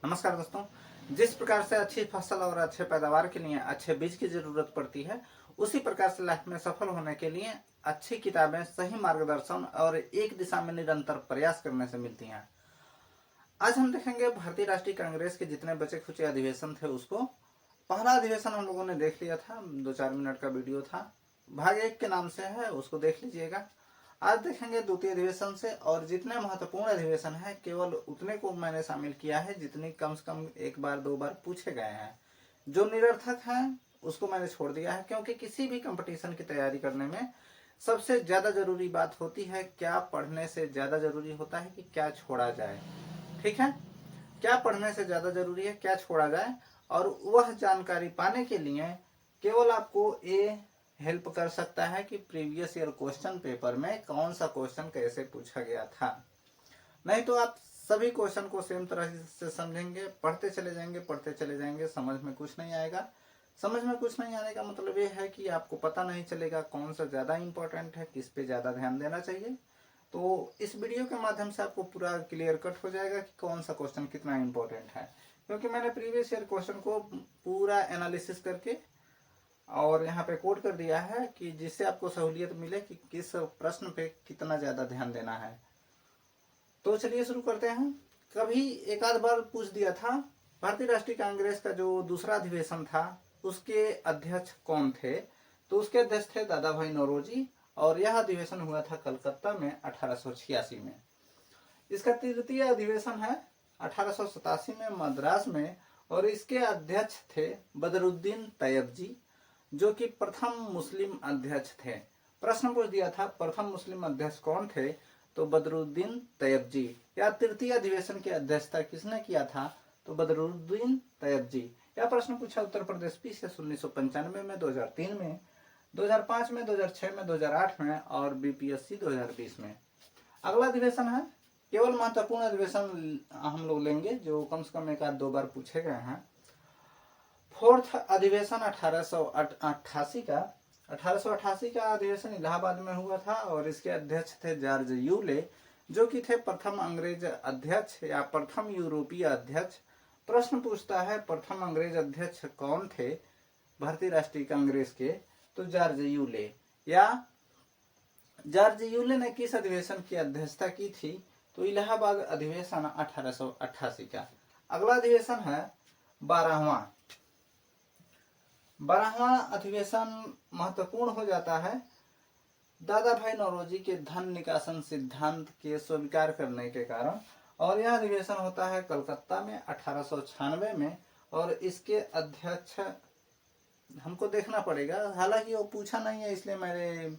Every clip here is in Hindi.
नमस्कार दोस्तों। जिस प्रकार से अच्छी फसल और अच्छे पैदावार के लिए अच्छे बीज की जरूरत पड़ती है, उसी प्रकार से लाइफ में सफल होने के लिए अच्छी किताबें, सही मार्गदर्शन और एक दिशा में निरंतर प्रयास करने से मिलती हैं। आज हम देखेंगे भारतीय राष्ट्रीय कांग्रेस के जितने बचे खुचे अधिवेशन थे उसको। पहला अधिवेशन हम लोगों ने देख लिया था, 2-4 मिनट का वीडियो था, भाग 1 के नाम से है, उसको देख लीजिएगा। आज देखेंगे द्वितीय अधिवेशन से, और जितने महत्वपूर्ण अधिवेशन है केवल उतने को मैंने शामिल किया है जितनी कम से कम 1-2 बार पूछे गए हैं। जो निरर्थक हैं उसको मैंने छोड़ दिया है, क्योंकि किसी भी कंपटीशन की तैयारी करने में सबसे ज्यादा जरूरी बात होती है क्या पढ़ने से ज्यादा जरूरी होता है कि क्या छोड़ा जाए। ठीक है, क्या पढ़ने से ज्यादा जरूरी है, क्या छोड़ा जाए, और वह जानकारी पाने के लिए केवल आपको ये हेल्प कर सकता है कि प्रीवियस ईयर क्वेश्चन पेपर में कौन सा क्वेश्चन कैसे पूछा गया था। नहीं तो आप सभी क्वेश्चन को सेम तरह से समझेंगे, पढ़ते चले जाएंगे, समझ में कुछ नहीं आएगा। समझ में कुछ नहीं आने का मतलब ये है कि आपको पता नहीं चलेगा कौन सा ज्यादा इंपॉर्टेंट है, किस पे ज्यादा ध्यान देना चाहिए। तो इस वीडियो के माध्यम से आपको पूरा क्लियर कट हो जाएगा कि कौन सा क्वेश्चन कितना इंपॉर्टेंट है, क्योंकि मैंने प्रीवियस ईयर क्वेश्चन को पूरा एनालिसिस करके और यहाँ पे कोड कर दिया है कि जिससे आपको सहूलियत मिले कि किस प्रश्न पे कितना ज्यादा ध्यान देना है। तो चलिए शुरू करते हैं। कभी एक आध बार पूछ दिया था, भारतीय राष्ट्रीय कांग्रेस का जो दूसरा अधिवेशन था उसके अध्यक्ष कौन थे, तो उसके अध्यक्ष थे दादा भाई नौरोजी, और यह अधिवेशन हुआ था कलकत्ता में 1886 में। इसका तृतीय अधिवेशन है 1887 में मद्रास में, और इसके अध्यक्ष थे बदरुद्दीन तैयब जी, जो कि प्रथम मुस्लिम अध्यक्ष थे। प्रश्न पूछ दिया था प्रथम मुस्लिम अध्यक्ष कौन थे, तो बदरुद्दीन तैयब जी। या तृतीय अधिवेशन की अध्यक्षता किसने किया था, तो बदरुद्दीन तैयब जी। यह प्रश्न पूछा उत्तर प्रदेश पीसीएस 1995 में, 2003 में, 2005 में, 2006 में, 2008 में और बीपीएससी 2020 में। अगला अधिवेशन है, केवल महत्वपूर्ण अधिवेशन हम लोग लेंगे जो कम से कम 1-2 बार पूछे गए हैं। फोर्थ अधिवेशन 1888 का 1888 का अधिवेशन इलाहाबाद में हुआ था, और इसके अध्यक्ष थे जॉर्ज यूले, जो कि थे प्रथम अंग्रेज अध्यक्ष या प्रथम यूरोपीय अध्यक्ष। प्रश्न पूछता है प्रथम अंग्रेज अध्यक्ष कौन थे भारतीय राष्ट्रीय कांग्रेस के, तो जॉर्ज यूले। या जॉर्ज यूले ने किस अधिवेशन की अध्यक्षता की थी, तो इलाहाबाद अधिवेशन 1888 का। अगला अधिवेशन है 12वां अधिवेशन महत्वपूर्ण हो जाता है दादा भाई नौरोजी के धन निकासन सिद्धांत के स्वीकार करने के कारण, और यह अधिवेशन होता है कलकत्ता में 1896 में, और इसके अध्यक्ष हमको देखना पड़ेगा, हालांकि वो पूछा नहीं है इसलिए मेरे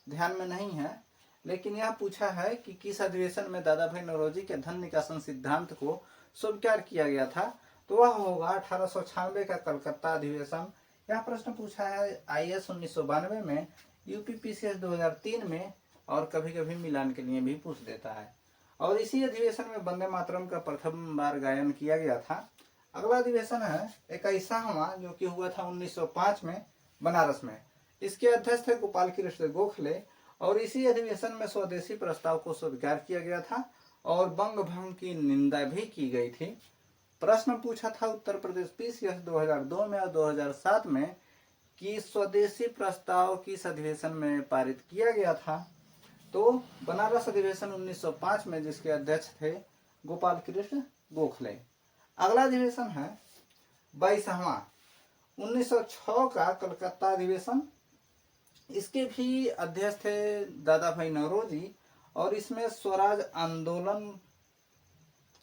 ध्यान में नहीं है, लेकिन यह पूछा है कि किस अधिवेशन में दादा भाई नौरोजी के धन निकासन सिद्धांत को स्वीकार किया गया था, तो वह होगा 1896 का कलकत्ता अधिवेशन। यह प्रश्न पूछा है आईएएस 1992 में, यूपीपीसीएस 2003 में, और कभी कभी मिलान के लिए भी पूछ देता है। और इसी अधिवेशन में वंदे मातरम का प्रथम बार गायन किया गया था। अगला अधिवेशन है 21वां, जो कि हुआ था 1905 में बनारस में। इसके अध्यक्ष थे गोपाल कृष्ण गोखले, और इसी अधिवेशन में स्वदेशी प्रस्ताव को स्वीकार किया गया था और बंग भंग की निंदा भी की गई थी। प्रश्न पूछा था उत्तर प्रदेश पीसीएस 2002 में और 2007 में कि स्वदेशी प्रस्ताव किस अधिवेशन में पारित किया गया था, तो बनारस अधिवेशन 1905 में, जिसके अध्यक्ष थे गोपाल कृष्ण गोखले। अगला अधिवेशन है 22वां 1906 का कलकत्ता अधिवेशन। इसके भी अध्यक्ष थे दादा भाई नौरोजी, और इसमें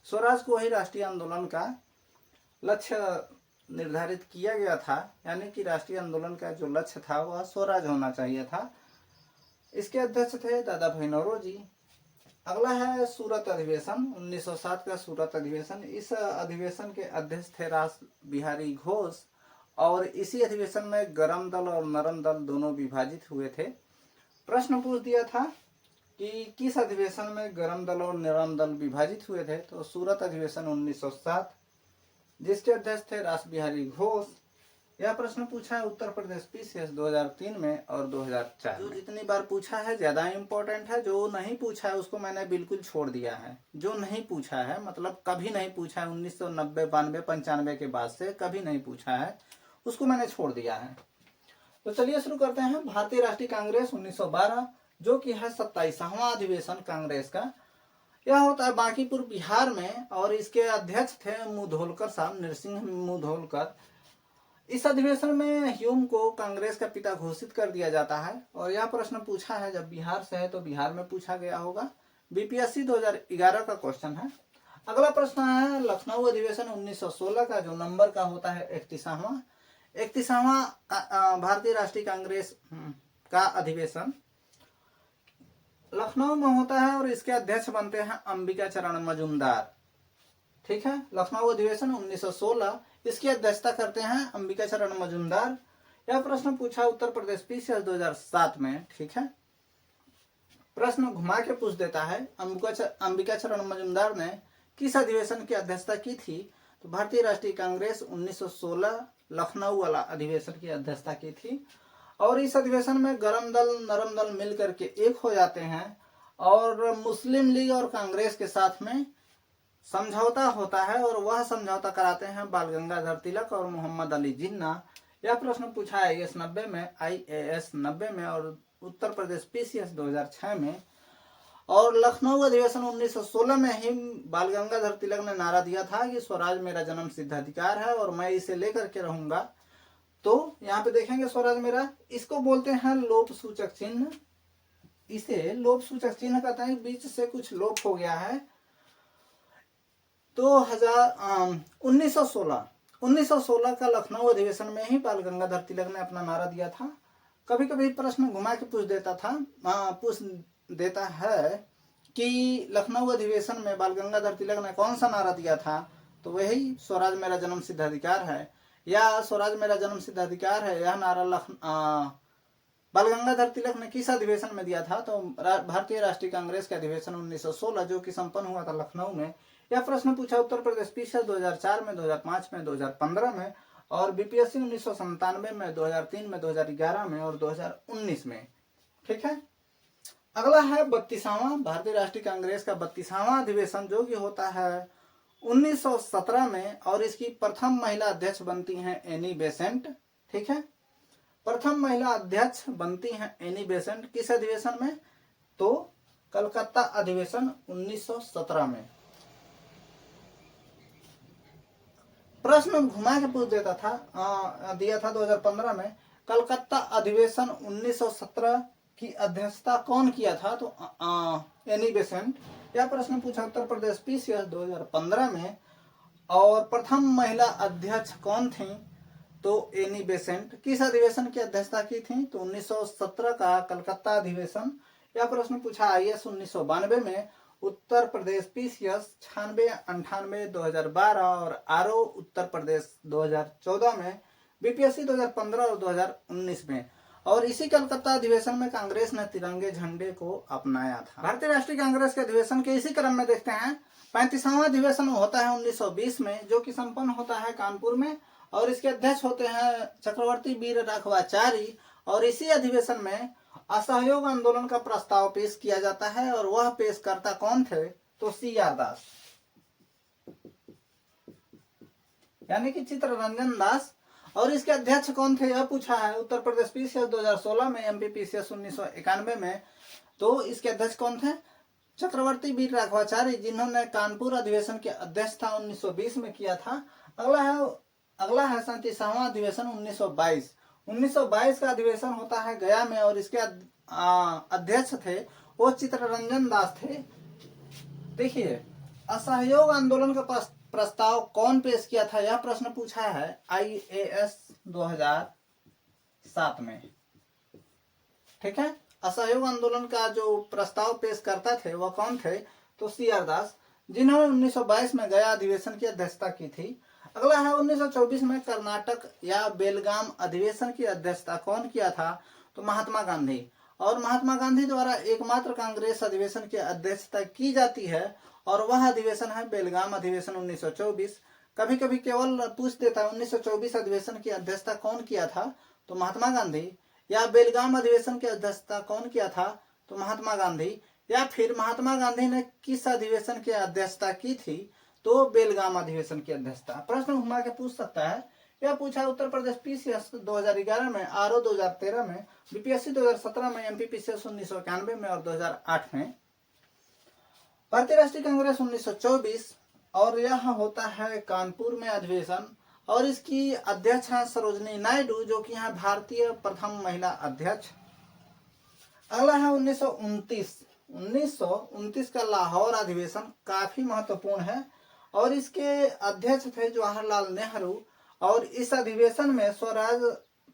स्वराज को ही राष्ट्रीय आंदोलन का लक्ष्य निर्धारित किया गया था, यानी कि राष्ट्रीय आंदोलन का जो लक्ष्य था वह स्वराज होना चाहिए था। इसके अध्यक्ष थे दादा भाई नौरोजी। अगला है सूरत अधिवेशन 1907 का सूरत अधिवेशन। इस अधिवेशन के अध्यक्ष थे रास बिहारी घोष, और इसी अधिवेशन में गरम दल और नरम दल दोनों विभाजित हुए थे। प्रश्न पूछ दिया था कि किस अधिवेशन में गरम दल और नरम दल विभाजित हुए थे, तो सूरत अधिवेशन 1907, जिसके अध्यक्ष थे रास बिहारी घोष। यह प्रश्न पूछा है उत्तर प्रदेश पीसीएस 2003 में और 2004 जो जितनी बार पूछा है ज्यादा इंपॉर्टेंट है, जो नहीं पूछा है उसको मैंने बिल्कुल छोड़ दिया है। जो नहीं पूछा है मतलब कभी नहीं पूछा है, 1990 92 95 के बाद से कभी नहीं पूछा है, उसको मैंने छोड़ दिया है। तो चलिए शुरू करते हैं। भारतीय राष्ट्रीय कांग्रेस 1912 जो कि है 27वां अधिवेशन कांग्रेस का, यह होता है बांकीपुर बिहार में और इसके अध्यक्ष थे मुधोलकर साहब, नरसिंह मुधोलकर। इस अधिवेशन में ह्यूम को कांग्रेस का पिता घोषित कर दिया जाता है और यह प्रश्न पूछा है, जब बिहार से है तो बिहार में पूछा गया होगा। बीपीएससी 2011 का क्वेश्चन है। अगला प्रश्न है लखनऊ अधिवेशन 1916 का, जो नंबर का होता है 31वां भारतीय राष्ट्रीय कांग्रेस का अधिवेशन लखनऊ में होता है और इसके अध्यक्ष बनते हैं अंबिका चरण मजूमदार। ठीक है, लखनऊ अधिवेशन 1916, इसकी अध्यक्षता करते हैं अंबिका चरण मजूमदार। यह प्रश्न पूछा उत्तर प्रदेश पीसीएस 2007 में। ठीक है, प्रश्न घुमा के पूछ देता है अंबिका चरण मजूमदार ने किस अधिवेशन की अध्यक्षता की थी, तो भारतीय राष्ट्रीय कांग्रेस 1916 लखनऊ वाला अधिवेशन की अध्यक्षता की थी। और इस अधिवेशन में गरम दल नरम दल मिलकर के एक हो जाते हैं और मुस्लिम लीग और कांग्रेस के साथ में समझौता होता है और वह समझौता कराते हैं बाल गंगाधर तिलक और मोहम्मद अली जिन्ना। यह प्रश्न पूछा है IAS 90 में, IAS 90 में और उत्तर प्रदेश पीसीएस 2006 में। और लखनऊ अधिवेशन 1916 में ही बाल गंगाधर तिलक ने नारा दिया था कि स्वराज मेरा जन्म सिद्ध अधिकार है और मैं इसे लेकर के रहूंगा। तो यहाँ पे देखेंगे स्वराज मेरा, इसको बोलते हैं लोप सूचक चिन्ह। इसे लोप सूचक चिन्ह कहते हैं, बीच से कुछ लोप हो गया है। तो 1916 का लखनऊ अधिवेशन में ही बाल गंगाधर तिलक ने अपना नारा दिया था। कभी कभी प्रश्न घुमा के पूछ देता है कि लखनऊ अधिवेशन में बाल गंगाधर तिलक ने कौन सा नारा दिया था, तो वही स्वराज मेरा जन्म सिद्ध अधिकार है या स्वराज मेरा जन्म सिद्ध अधिकार है। यह नारा बाल गंगाधर तिलक ने किस अधिवेशन में दिया था, तो भारतीय राष्ट्रीय कांग्रेस के अधिवेशन 1916 जो कि संपन्न हुआ था लखनऊ में। यह प्रश्न पूछा उत्तर प्रदेश पीसीएस 2004 में, 2005 में, 2015 में और बीपीएससी 1997 में, 2003 में, 2011 में और 2019 में। ठीक है, अगला है 32वां भारतीय राष्ट्रीय कांग्रेस का 32वां अधिवेशन जो कि होता है 1917 में और इसकी प्रथम महिला अध्यक्ष बनती हैं एनी बेसेंट। ठीक है, प्रथम महिला अध्यक्ष बनती हैं एनी बेसेंट। किस अधिवेशन में, तो कलकत्ता अधिवेशन 1917 में। प्रश्न घुमा के पूछ देता था दिया था 2015 में, कलकत्ता अधिवेशन 1917 की अध्यक्षता कौन किया था, तो एनी बेसेंट। यह प्रश्न पूछा उत्तर प्रदेश पीसीएस 2015 में। और प्रथम महिला अध्यक्ष कौन थी, तो एनी बेसेंट। किस अधिवेशन की अध्यक्षता की थी, तो 1917 का कलकत्ता अधिवेशन। यह प्रश्न पूछा IAS 1992 में, उत्तर प्रदेश पीसीएस 96, 98, 2012 और RO उत्तर प्रदेश 2014 में, बीपीएससी 2015 और 2019 में। और इसी कलकत्ता अधिवेशन में कांग्रेस ने तिरंगे झंडे को अपनाया था। भारतीय राष्ट्रीय कांग्रेस के अधिवेशन के इसी क्रम में देखते हैं 35वां अधिवेशन होता है 1920 में जो कि संपन्न होता है कानपुर में और इसके अध्यक्ष होते हैं चक्रवर्ती वीर राघवाचारी। और इसी अधिवेशन में असहयोग आंदोलन का प्रस्ताव पेश किया जाता है और वह पेशकर्ता कौन थे, तो CR दास यानी कि चित्तरंजन दास। और इसके अध्यक्ष कौन थे यह पूछा है उत्तर प्रदेश पीसीएस 2016 में, MP PCS 1991 में। तो इसके अध्यक्ष कौन थे, चक्रवर्ती वीर राघवाचारी, जिन्होंने कानपुर अधिवेशन की अध्यक्षता 1920 में किया था। अगला है 37वां अधिवेशन 1922। 1922 का अधिवेशन होता है गया में और इसके अध्यक्ष थे वो चित्तरंजन दास थे। देखिए, असहयोग आंदोलन का प्रस्ताव कौन पेश किया था, यह प्रश्न पूछा है IAS 2007 में। ठीक है, असहयोग आंदोलन का जो प्रस्ताव पेश करता थे वह कौन थे, तो CR दास, जिन्होंने 1922 में गया अधिवेशन की अध्यक्षता की थी। अगला है 1924 में कर्नाटक या बेलगाम अधिवेशन की अध्यक्षता कौन किया था, तो महात्मा गांधी। और महात्मा गांधी द्वारा एकमात्र कांग्रेस अधिवेशन की अध्यक्षता की जाती है और वह अधिवेशन है बेलगाम अधिवेशन 1924। कभी कभी केवल पूछ देता है 1924 अधिवेशन की अध्यक्षता कौन किया था, तो महात्मा गांधी, या बेलगाम अधिवेशन की अध्यक्षता कौन किया था, तो महात्मा गांधी, या फिर महात्मा गांधी ने किस अधिवेशन की अध्यक्षता की थी, तो बेलगाम अधिवेशन की अध्यक्षता। प्रश्न घुमा के पूछ सकता है। यह पूछा उत्तर प्रदेश पीसीएस 2011 में, आरओ 2013 में, बीपीएससी 2017 में, एमपीपीसीएस 1991 में और 2008 में। भारतीय राष्ट्रीय कांग्रेस 1924, और यह होता है कानपुर में अधिवेशन, और इसकी अध्यक्ष हैं सरोजनी नायडू, जो कि हैं भारतीय प्रथम महिला अध्यक्ष। अगला है 1929 का लाहौर अधिवेशन, काफी महत्वपूर्ण है, और इसके अध्यक्ष थे जवाहरलाल नेहरू, और इस अधिवेशन में स्वराज,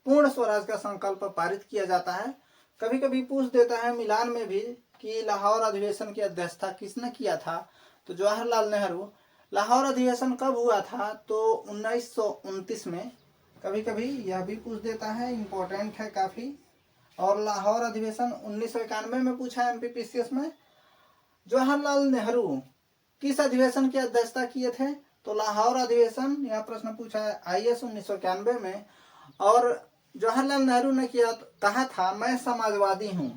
पूर्ण स्वराज का संकल्प पारित किया जाता है। कभी कभी पूछ देता है मिलान में भी कि लाहौर अधिवेशन की अध्यक्षता किसने किया था, तो जवाहरलाल नेहरू। लाहौर अधिवेशन कब हुआ था, तो 1929 में। कभी कभी यह भी पूछ देता है, इम्पोर्टेंट है काफी। और लाहौर अधिवेशन 1991 में पूछा है एमपीपीसीएस में। जवाहरलाल नेहरू किस अधिवेशन की अध्यक्षता किए थे, तो लाहौर अधिवेशन। यह प्रश्न पूछा है आईएएस 1991 में। और जवाहरलाल नेहरू ने कहा था मैं समाजवादी हूँ,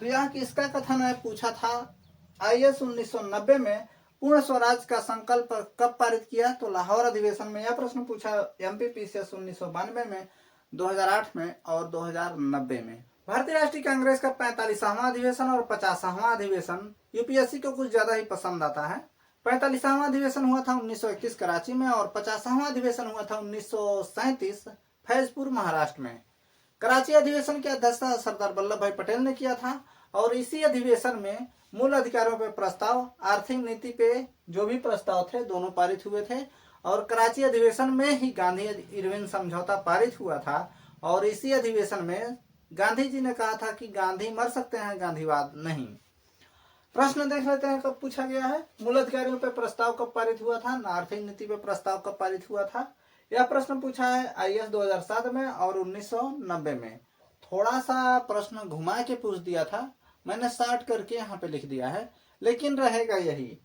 तो यह किसका कथन है, पूछा था आईएएस 1990 में। पूर्ण स्वराज का संकल्प कब पारित किया, तो लाहौर अधिवेशन में। यह प्रश्न पूछा एमपीपीसीएस 1992 में, 2008 में और 2090 में। भारतीय राष्ट्रीय कांग्रेस का 45वां अधिवेशन और 50वां अधिवेशन यूपीएससी को कुछ ज्यादा ही पसंद आता है। 45वां अधिवेशन हुआ था 1921 कराची में, और 50वां अधिवेशन हुआ था 1937 फैजपुर महाराष्ट्र में। कराची अधिवेशन की अध्यक्षता सरदार वल्लभ भाई पटेल ने किया था, और इसी अधिवेशन में मूल अधिकारों पे प्रस्ताव, आर्थिक नीति पे जो भी प्रस्ताव थे दोनों पारित हुए थे। और कराची अधिवेशन में ही गांधी इरविन समझौता पारित हुआ था, और इसी अधिवेशन में गांधी जी ने कहा था कि गांधी मर सकते हैं, गांधीवाद नहीं। प्रश्न देख लेते हैं कब पूछा गया है। मूल अधिकारियों पे प्रस्ताव कब पारित हुआ था, आर्थिक नीति पे प्रस्ताव कब पारित हुआ था। यह प्रश्न पूछा है आईएएस 2007 में और 1990 में। थोड़ा सा प्रश्न घुमा के पूछ दिया था, मैंने शॉर्ट करके यहाँ पे लिख दिया है, लेकिन रहेगा यही।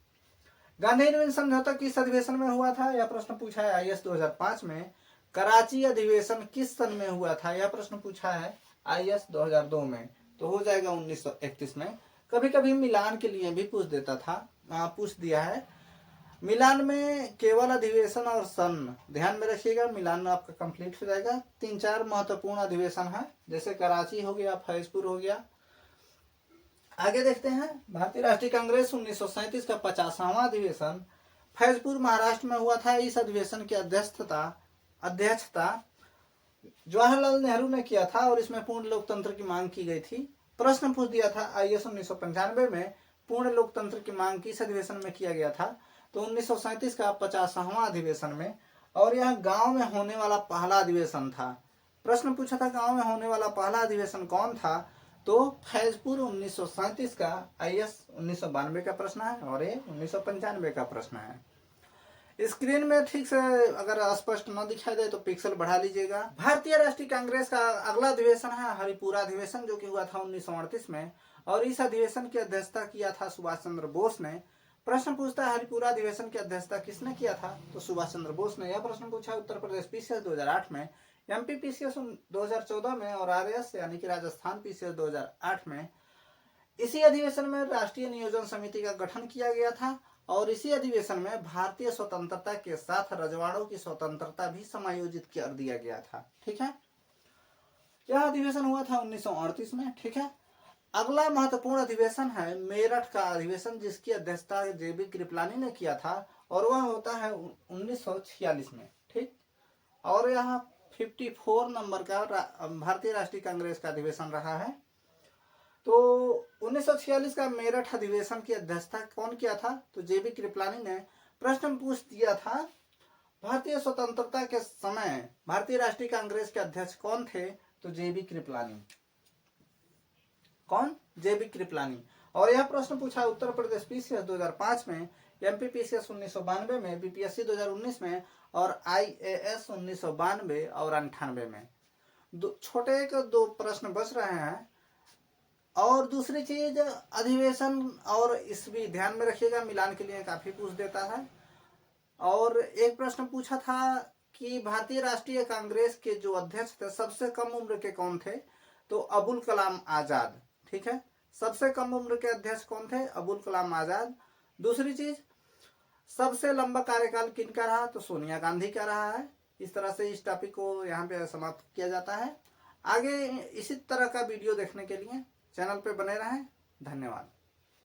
गांधी इरविन समझौता किस अधिवेशन में हुआ था, यह प्रश्न पूछा है आईएएस 2005 में। कराची अधिवेशन किस सन में हुआ था, यह प्रश्न पूछा है आईएएस 2002 में, तो हो जाएगा 1931 में। कभी कभी मिलान के लिए भी पूछ देता था, पूछ दिया है। मिलान में केवल अधिवेशन और सन ध्यान में रखिएगा, मिलान आपका कंप्लीट हो जाएगा। 3-4 महत्वपूर्ण अधिवेशन है, जैसे कराची हो गया, फैजपुर हो गया। आगे देखते हैं। भारतीय राष्ट्रीय कांग्रेस 1937 का 50वां अधिवेशन फैजपुर महाराष्ट्र में हुआ था। इस अधिवेशन की अध्यक्षता जवाहरलाल नेहरू ने किया था, और इसमें पूर्ण लोकतंत्र की मांग की गई थी। प्रश्न पूछ दिया था आईएएस 1995 में, पूर्ण लोकतंत्र की मांग किस अधिवेशन में किया गया था, तो 1937 का 50वां अधिवेशन में। और यह गांव में होने वाला पहला अधिवेशन था। प्रश्न पूछा था गांव में होने वाला पहला अधिवेशन कौन था, तो फैजपुर 1937 का। आईएएस 1992 का प्रश्न है, और ये 1995 का प्रश्न है। स्क्रीन में ठीक से अगर स्पष्ट न दिखाई दे तो पिक्सल बढ़ा लीजिएगा। भारतीय राष्ट्रीय कांग्रेस का अगला अधिवेशन है हरिपुरा अधिवेशन, जो कि हुआ था 1938 में, और इस अधिवेशन की अध्यक्षता किया था सुभाष चंद्र बोस ने। प्रश्न पूछता है हरिपुरा अधिवेशन की अध्यक्षता किसने किया था, तो सुभाष चंद्र बोस ने। यह प्रश्न पूछा उत्तर प्रदेश पीसीएस 2008 में, एमपी पीसीएस 2014 में, और आरएस यानी कि राजस्थान पीसीएस 2008 में। इसी अधिवेशन में राष्ट्रीय नियोजन समिति का गठन किया गया था, और इसी अधिवेशन में भारतीय स्वतंत्रता के साथ रजवाड़ों की स्वतंत्रता भी समायोजित कर दिया गया था। ठीक है, यह अधिवेशन हुआ था 1938 में। ठीक है, अगला महत्वपूर्ण अधिवेशन है मेरठ का अधिवेशन, जिसकी अध्यक्षता जेबी कृपलानी ने किया था, और वह होता है 1946 में। ठीक, और यह 54 नंबर का भारतीय राष्ट्रीय कांग्रेस का अधिवेशन रहा है। तो 1946 का मेरठ अधिवेशन की अध्यक्षता कौन किया था, तो जेबी कृपलानी ने। प्रश्न पूछ दिया था भारतीय स्वतंत्रता के समय भारतीय राष्ट्रीय कांग्रेस के अध्यक्ष कौन थे, तो जेबी कृपलानी। कौन, जेबी कृपलानी। और यह प्रश्न पूछा उत्तर प्रदेश पीसीएस 2005 में, एमपी पीसीएस 1992 में, बीपीएससी 2019 में, और आईएएस 1992 और 98 में। छोटे एक 2 प्रश्न बच रहे हैं। और दूसरी चीज, अधिवेशन और ईस्वी ध्यान में रखिएगा, मिलान के लिए काफी पूछ देता है। और एक प्रश्न पूछा था कि भारतीय राष्ट्रीय कांग्रेस के जो अध्यक्ष थे सबसे कम उम्र के कौन थे, तो अबुल कलाम आजाद। ठीक है, सबसे कम उम्र के अध्यक्ष कौन थे, अबुल कलाम आजाद। दूसरी चीज, सबसे लंबा कार्यकाल किनका रहा, तो सोनिया गांधी का रहा है। इस तरह से इस टॉपिक को यहाँ पे समाप्त किया जाता है। आगे इसी तरह का वीडियो देखने के लिए चैनल पे बने रहें। धन्यवाद।